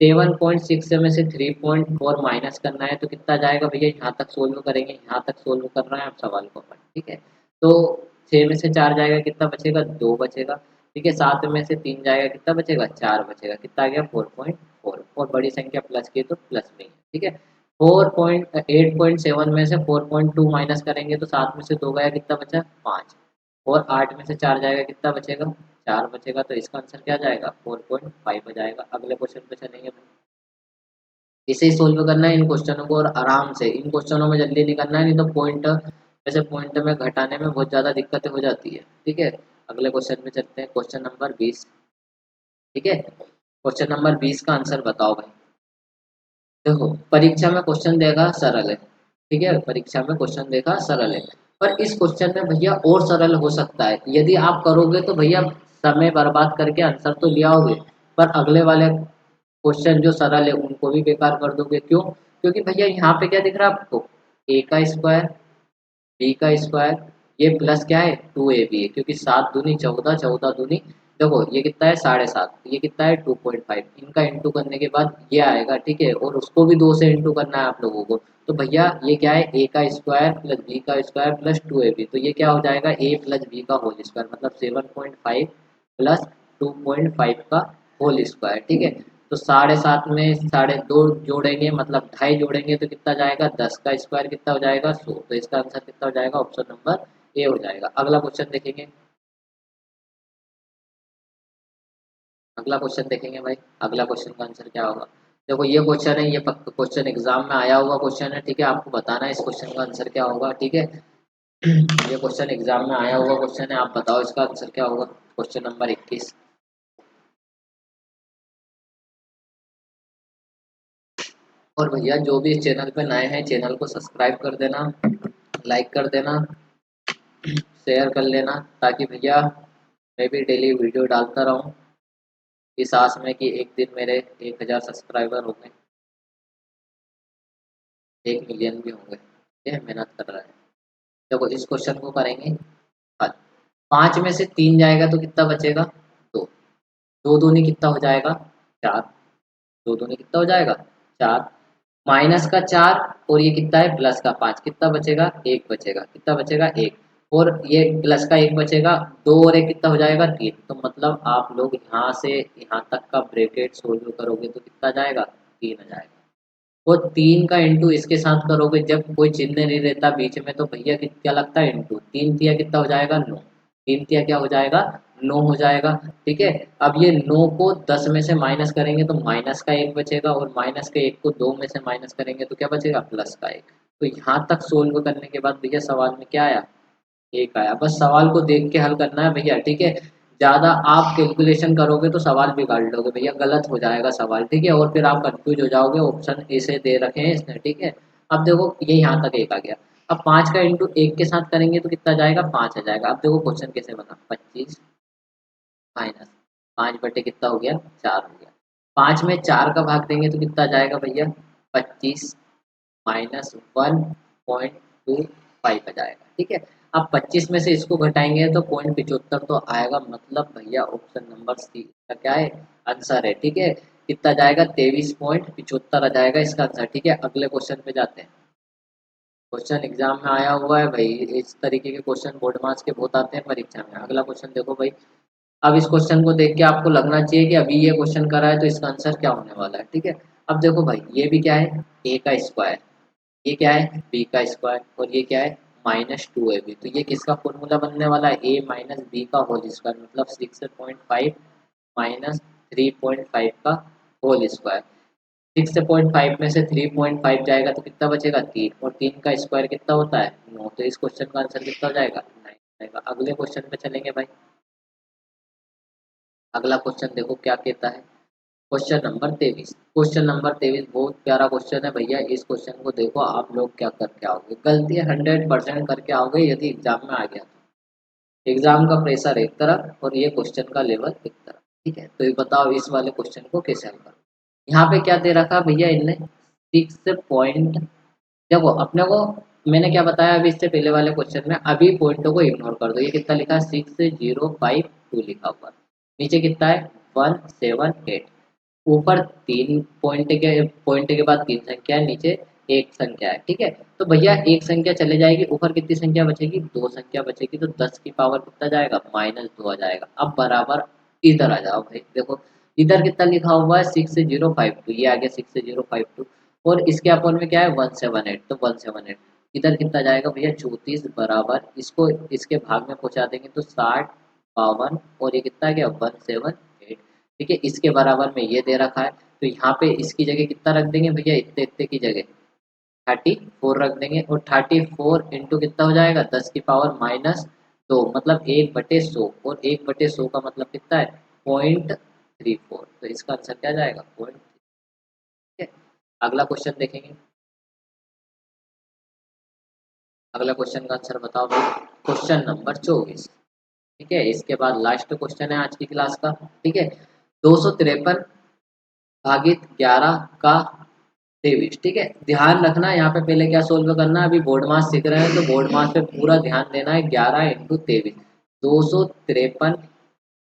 A: 7.6 में से 3.4 माइनस करना है तो कितना जाएगा भैया यहाँ तक सोल्व करेंगे, यहाँ तक सोल्व कर रहे हैं आप सवाल को अपन। ठीक है तो 6 में से 4 जाएगा कितना बचेगा 2 बचेगा। ठीक है 7 में से 3 जाएगा कितना बचेगा 4 बचेगा। कितना आ गया 4.4 और बड़ी संख्या प्लस की तो प्लस में ही है। ठीक है 8.7 में से 4.2 माइनस करेंगे तो 7 में से 2 गया कितना बचा 5 और 8 में से 4 जाएगा कितना बचेगा 4 बचेगा। तो इसका आंसर क्या जाएगा 4.5 हो जाएगा। अगले क्वेश्चन पे चलेंगे। इसे ही सोल्व करना है इन क्वेश्चनों को और आराम से। इन क्वेश्चनों में जल्दी नहीं करना है नहीं तो पॉइंट वैसे पॉइंट में घटाने में बहुत ज़्यादा दिक्कतें हो जाती है। ठीक है अगले क्वेश्चन में चलते हैं, क्वेश्चन नंबर 20। ठीक है, क्वेश्चन नंबर 20 का आंसर बताओ भाई। देखो परीक्षा में क्वेश्चन देगा सरल है, ठीक है, परीक्षा में क्वेश्चन देगा सरल है, पर इस क्वेश्चन में भैया और सरल हो सकता है। यदि आप करोगे तो भैया समय बर्बाद करके आंसर तो ले आओगे, पर अगले वाले क्वेश्चन जो सरल है उनको भी बेकार कर दोगे। क्यों? क्योंकि भैया यहाँ पे क्या दिख रहा है आपको, ए का स्क्वायर, बी का स्क्वायर, ये प्लस क्या है 2ab है, क्योंकि 7 दूनी 14, 14 दूनी देखो ये कितना है 7.5, ये कितना है 2.5, इनका इंटू करने के बाद ये आएगा, ठीक है, और उसको भी 2 से इंटू करना है आप लोगों को। तो भैया ये क्या है, ए का स्क्वायर प्लस बी का स्क्वायर प्लस 2ab, तो ये क्या हो जाएगा ए प्लस बी का होल स्क्वायर, मतलब 7.5 प्लस 2.5 का होल स्क्वायर। ठीक है, तो 7.5 में 2.5 जोड़ेंगे मतलब 2.5 जोड़ेंगे तो कितना जाएगा, 10 का स्क्वायर कितना हो जाएगा 100, तो इसका आंसर कितना हो जाएगा, ऑप्शन नंबर ए हो जाएगा। अगला क्वेश्चन देखेंगे, अगला क्वेश्चन देखेंगे भाई, अगला क्वेश्चन का आंसर क्या होगा। देखो ये क्वेश्चन है, ये क्वेश्चन एग्जाम में आया हुआ क्वेश्चन है, ठीक है, आपको बताना है इस क्वेश्चन का आंसर क्या होगा। ठीक है, ये क्वेश्चन एग्जाम में आया हुआ क्वेश्चन है, आप बताओ इसका आंसर क्या होगा। Question number 21। और भैया जो भी इस चैनल पे नए हैं चैनल को सब्सक्राइब कर देना, लाइक कर देना, शेयर कर लेना, ताकि भैया मैं भी डेली वीडियो डालता रहूँ, इस आस में कि एक दिन मेरे 1000 सब्सक्राइबर होंगे, 1 मिलियन भी होंगे। ठीक है, मेहनत कर रहा है। देखो इस क्वेश्चन को करेंगे हल। 5 में से 3 जाएगा तो कितना बचेगा, 2। 2 दूनी कितना हो जाएगा, 4। 2 दूनी कितना हो जाएगा, 4। माइनस का 4 और ये कितना है प्लस का 5, कितना बचेगा, 1 बचेगा, कितना बचेगा 1, और ये प्लस का 1 बचेगा, 2 और 1 कितना हो जाएगा 3। तो मतलब आप लोग यहाँ से यहाँ तक का ब्रैकेट सोल्व करोगे तो कितना जाएगा, 3 आ जाएगा। वो 3 का इंटू इसके साथ करोगे जब कोई चिन्ह नहीं रहता बीच में, तो भैया क्या लगता है इंटू 3 तिया कितना हो जाएगा 9, 3 तिया क्या हो जाएगा 9 हो जाएगा। ठीक है, अब ये 9 को 10 में से माइनस करेंगे तो माइनस का 1 बचेगा, और माइनस के 1 को 2 में से माइनस करेंगे तो क्या बचेगा, प्लस का 1। तो यहाँ तक सोल्व करने के बाद भैया सवाल में क्या आया, 1 आया। बस सवाल को देख के हल करना है भैया। ठीक है, ज़्यादा आप कैलकुलेशन करोगे तो सवाल बिगाड़ लोगे भैया, गलत हो जाएगा सवाल। ठीक है, और फिर आप कंफ्यूज हो जाओगे, ऑप्शन ऐसे दे रखे हैं इसने। ठीक है, अब देखो ये यहाँ तक 1 आ गया, अब 5 का इंटू 1 के साथ करेंगे तो कितना जाएगा, 5 आ जाएगा। अब देखो क्वेश्चन कैसे बना, 25 माइनस 5 बटे कितना हो गया, 4 हो गया। 5 में 4 का भाग देंगे तो कितना जाएगा भैया, 25 माइनस 1.25 आ जाएगा। ठीक है, अब 25 में से इसको घटाएंगे तो 0.75 तो आएगा, मतलब भैया ऑप्शन नंबर सी का क्या है, आंसर है। ठीक है, कितना जाएगा, 23.75 आ जाएगा इसका आंसर। ठीक है, अगले क्वेश्चन पे जाते हैं। क्वेश्चन एग्जाम में आया हुआ है भाई, इस तरीके के क्वेश्चन बोर्ड मार्क्स के बहुत आते हैं परीक्षा में। अगला क्वेश्चन देखो भाई, अब इस क्वेश्चन को देख के आपको लगना चाहिए कि अभी ये क्वेश्चन करा है तो इसका आंसर क्या होने वाला है। ठीक है, अब देखो भाई ये भी क्या है, ए का स्क्वायर, ये क्या है बी का स्क्वायर, और ये क्या है -2ab, तो ये किसका फॉर्मूला बनने वाला है, ए माइनस बी का होल स्क्वायर, मतलब 6.5 माइनस 3.5 का होल स्क्वायर। 6.5 में से 3.5 जाएगा तो कितना बचेगा, 3, और 3 का स्क्वायर कितना होता है 9, तो इस क्वेश्चन का आंसर कितना हो जाएगा, 9 जाएगा। अगले क्वेश्चन पे चलेंगे भाई, अगला क्वेश्चन देखो क्या कहता है, क्वेश्चन नंबर 23। क्वेश्चन नंबर 23 बहुत प्यारा क्वेश्चन है भैया, इस क्वेश्चन को देखो आप लोग क्या करके आओगे, गलती 100% करके आओगे यदि एग्जाम में आ गया तो। एग्जाम का प्रेशर एक तरफ और ये क्वेश्चन का लेवल एक तरफ। ठीक है, तो ये बताओ इस वाले क्वेश्चन को कैसे हल करो। यहाँ पे क्या दे रखा भैया इनने, 6 पॉइंट, देखो अपने को मैंने क्या बताया अभी इससे पहले वाले क्वेश्चन में, अभी पॉइंटों को इग्नोर कर दो। ये कितना लिखा है 6052 लिखा हुआ, नीचे कितना है 178, ऊपर 3 पॉइंट के बाद 3 संख्या है, नीचे एक संख्या है। ठीक है, तो भैया एक संख्या चले जाएगी, ऊपर कितनी संख्या बचेगी, 2 संख्या बचेगी, तो 10 की पावर कितना जाएगा, -2 आ जाएगा। अब बराबर इधर आ जाओ भाई, देखो इधर कितना लिखा हुआ है 6052, ये आ गया 6052, और इसके अपोन में क्या है 178, तो 178 इधर कितना जाएगा भैया 34, बराबर इसको इसके भाग में पहुंचा देंगे तो 60 52, और ये कितना गया 178। ठीक है, इसके बराबर में ये दे रखा है, तो यहाँ पे इसकी जगह कितना रख देंगे भैया, इतने इतने की जगह 34 रख देंगे, और 34 इंटू कितना हो जाएगा 10 की पावर तो मतलब 1/100, और 1/100 का मतलब कितना है, 0.34। तो इसका आंसर क्या जाएगा, 0.। ठीक है, अगला क्वेश्चन देखेंगे। अगला क्वेश्चन का आंसर बताओ भाई, क्वेश्चन नंबर 24। ठीक है, इसके बाद लास्ट क्वेश्चन है आज की क्लास का। ठीक है, 253 भागित 11 का 23। ठीक है, ध्यान रखना यहाँ पे पहले क्या सोल्व करना है, अभी बोर्ड मास सीख रहे हैं तो बोर्ड मास पे पूरा ध्यान देना है। 11 × 23, 253।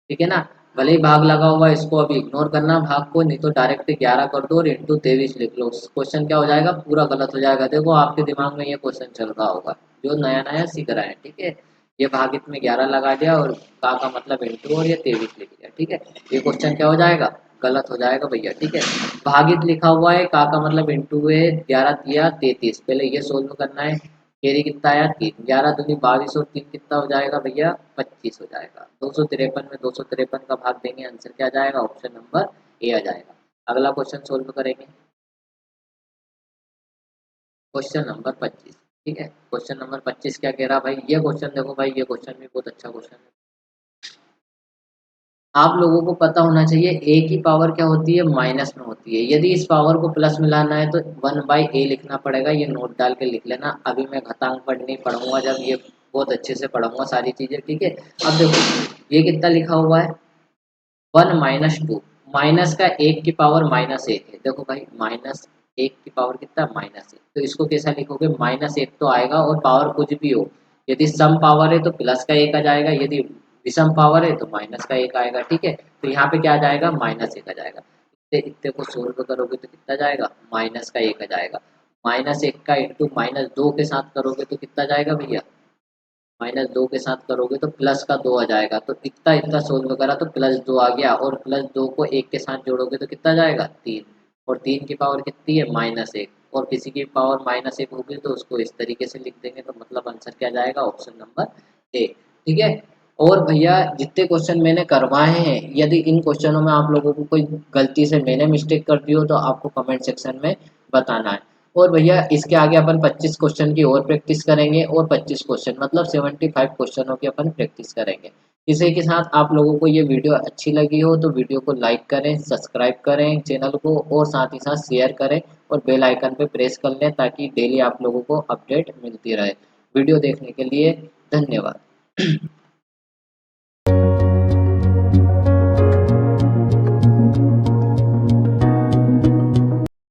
A: ठीक है ना, भले ही भाग लगा हुआ है, इसको अभी इग्नोर करना भाग को, नहीं तो डायरेक्ट 11 कर दो और इंटू 23 लिख लो। क्वेश्चन क्या हो जाएगा, पूरा गलत हो जाएगा। देखो आपके दिमाग में ये क्वेश्चन चल रहा होगा जो नया नया सीख रहा है। ठीक है, ये भागित में 11 लगा दिया और का मतलब इंटू और ये 23 लिख दिया। ठीक है, ये क्वेश्चन क्या हो जाएगा, गलत हो जाएगा भैया। ठीक है, भागित लिखा हुआ है, का मतलब इंटू है, 11 तिया 33, पहले ये सोल्व करना है। कैरी कितना आया, 3, 11 दूनी 22 और 3 कितना हो जाएगा भैया, 25 हो जाएगा। 253 में 253 का भाग देंगे, आंसर क्या जाएगा, ऑप्शन नंबर ए आ जाएगा। अगला क्वेश्चन सोल्व करेंगे, क्वेश्चन नंबर 25। ठीक है, क्वेश्चन नंबर 25 क्या कह रहा भाई, ये क्वेश्चन देखो भाई, ये क्वेश्चन भी बहुत अच्छा क्वेश्चन है। आप लोगों को पता होना चाहिए ए की पावर क्या होती है, माइनस में होती है। यदि इस पावर को प्लस में लाना है तो 1/a लिखना पड़ेगा। ये नोट डाल के लिख लेना, अभी मैं घातांक पढ़ नहीं पढ़ूंगा, जब ये बहुत अच्छे से पढ़ूंगा सारी चीजें। ठीक है, अब देखो ये कितना लिखा हुआ है, 1 - 2, माइनस का 1 की पावर -1 है। देखो भाई माइनस 1 की पावर कितना, -1, तो इसको कैसा लिखोगे, -1 तो आएगा, और पावर कुछ भी हो, यदि सम पावर है तो प्लस का 1 आ जाएगा, यदि विषम पावर है तो माइनस का 1 आएगा। ठीक है, तो यहाँ पे क्या आ जाएगा, -1 आ जाएगा। इतने इतने को सोल्व करोगे तो कितना जाएगा, -1 आ जाएगा। -1 का इंटू -2 के साथ करोगे तो कितना जाएगा भैया, -2 के साथ करोगे तो प्लस का 2 आ जाएगा। तो इतना इतना सोल्व करा तो +2 आ गया, और +2 को 1 के साथ जोड़ोगे तो कितना जाएगा, 3, और 3 की पावर कितनी है, -1, और किसी की पावर -1 होगी तो उसको इस तरीके से लिख देंगे। तो मतलब आंसर क्या जाएगा, ऑप्शन नंबर ए। ठीक है, और भैया जितने क्वेश्चन मैंने करवाए हैं, यदि इन क्वेश्चनों में आप लोगों को कोई गलती से मैंने मिस्टेक कर दी हो तो आपको कमेंट सेक्शन में बताना है। और भैया इसके आगे अपन 25 क्वेश्चन की और प्रैक्टिस करेंगे, और 25 क्वेश्चन मतलब 75 क्वेश्चनों की अपन प्रैक्टिस करेंगे। इसी के साथ आप लोगों को ये वीडियो अच्छी लगी हो तो वीडियो को लाइक करें, सब्सक्राइब करें चैनल को, और साथ ही साथ शेयर करें, और बेल आइकन पे प्रेस कर लें ताकि डेली आप लोगों को अपडेट मिलती रहे। वीडियो देखने के लिए धन्यवाद।